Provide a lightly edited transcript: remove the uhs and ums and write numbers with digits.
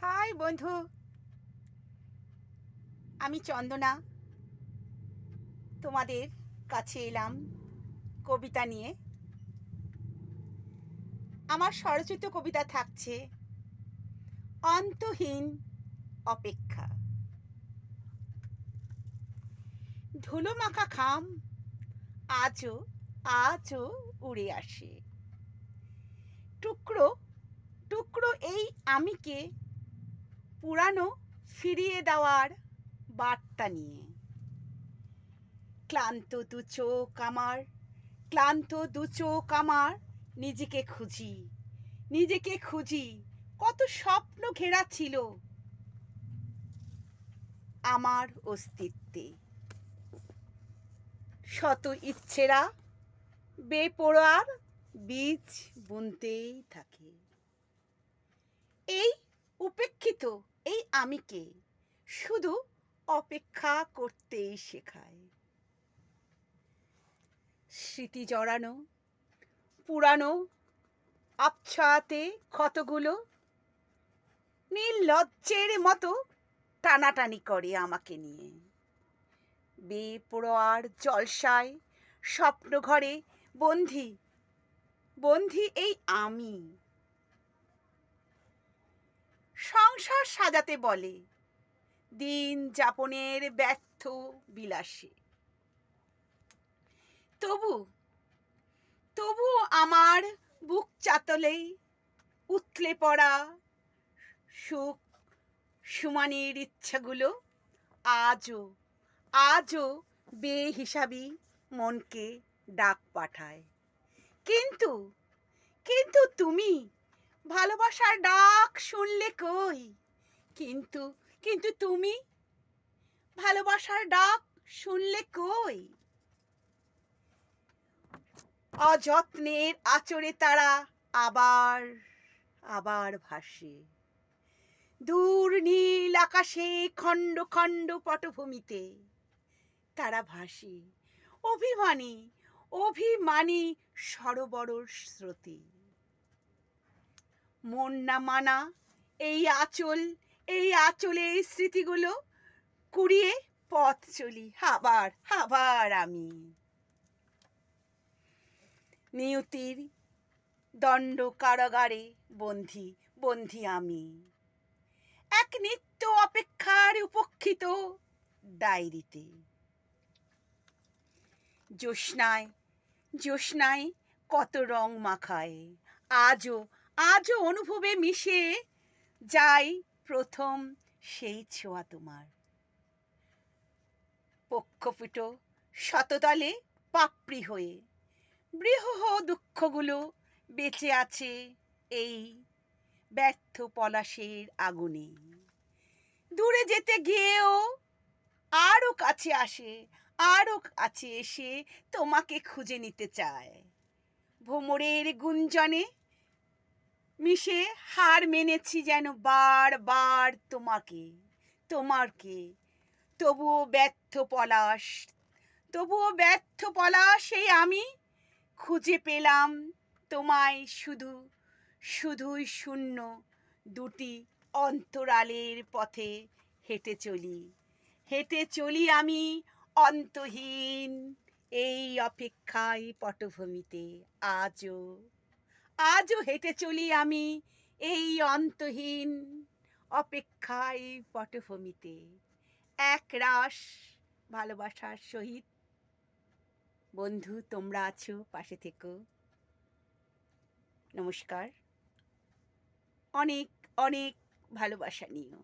High বন্ধু, আমি চন্দনা তোমাদের কাছে এলাম কবিতা নিয়ে। আমার স্বরচিত কবিতা থাকছে অন্তহীন অপেক্ষা। ধুলো মাখা খাম আজও আজও উড়ে আসে, টুকরো টুকরো এই আমিকে পুরানো ফিরিয়ে দেওয়ার বার্তা নিয়ে। ক্লান্ত দু চোখ আমার, ক্লান্ত দু চোখ আমার, নিজেকে খুঁজি নিজেকে খুঁজি। কত স্বপ্ন ঘেরা ছিল আমার অস্তিত্বে, শত ইচ্ছেরা বেপরোয়ার বীজ বুনতেই থাকে। এই উপেক্ষিত এই আমিকে শুধু অপেক্ষা করতেই শেখায়। স্মৃতি জড়ানো পুরানো আবছাতে ক্ষতগুলো নির্লজ্জের মতো টানাটানি করে আমাকে নিয়ে। বেপরোয়ার জলসায় স্বপ্ন ঘরে বন্ধি বন্ধি এই আমি। সংসার সাজাতে বলে দিন যাপনের ব্যর্থ বিলাসে, তবু তবু আমার বুক চাতলেই উথলে পড়া সুখ সুমানের ইচ্ছাগুলো আজও আজও বেহিসাবি মনকে ডাক পাঠায়। কিন্তু কিন্তু তুমি ভালোবাসার ডাক শুনলে কই? কিন্তু কিন্তু তুমি ভালোবাসার ডাক শুনলে কই? অযত্নের আচরে তারা আবার আবার ভাসে দূর নীল আকাশে, খণ্ড খণ্ড পটভূমিতে তারা ভাসে অভিমানী অভিমানী সরোবরের স্রোতে। মন না মানা এই আঁচলে স্মৃতিগুলো কুড়িয়ে পথ চলি আবার আবার আমি। নিয়তির দণ্ড কারাগারে বন্ধি বন্ধি আমি, এক নিত্য অপেক্ষার উপেক্ষিত ডায়েরিতে। জ্যোৎস্নায় জ্যোৎস্নায় কত রং মাখায়, আজও আজও অনুভবে মিশে যাই প্রথম সেই ছোঁয়া তোমার। পক্ষপুট শততলে পাপড়ি হয়ে বৃহঃ দুঃখগুলো বেঁচে আছে এই ব্যর্থ পলাশের আগুনে। দূরে যেতে গিয়েও আরো কাছে আসে, আরো কাছে এসে তোমাকে খুঁজে নিতে চায়। ভ্রমরের গুঞ্জনে মিশে হার মেনেছি যেন বারবার তোমাকে। তবুও ব্যর্থ পলাশ এই আমি খুঁজে পেলাম তোমায় শুধুই শূন্য দুটি অন্তরালের পথে হেঁটে চলি আমি অন্তহীন এই অপেক্ষায় পটভূমিতে। আজও হেঁটে চলি আমি এই অন্তহীন অপেক্ষায় পটভূমিতে। এক রাস ভালোবাসার সহিত বন্ধু, তোমরা আছো, পাশে থেকো। নমস্কার। অনেক অনেক ভালোবাসা নিও।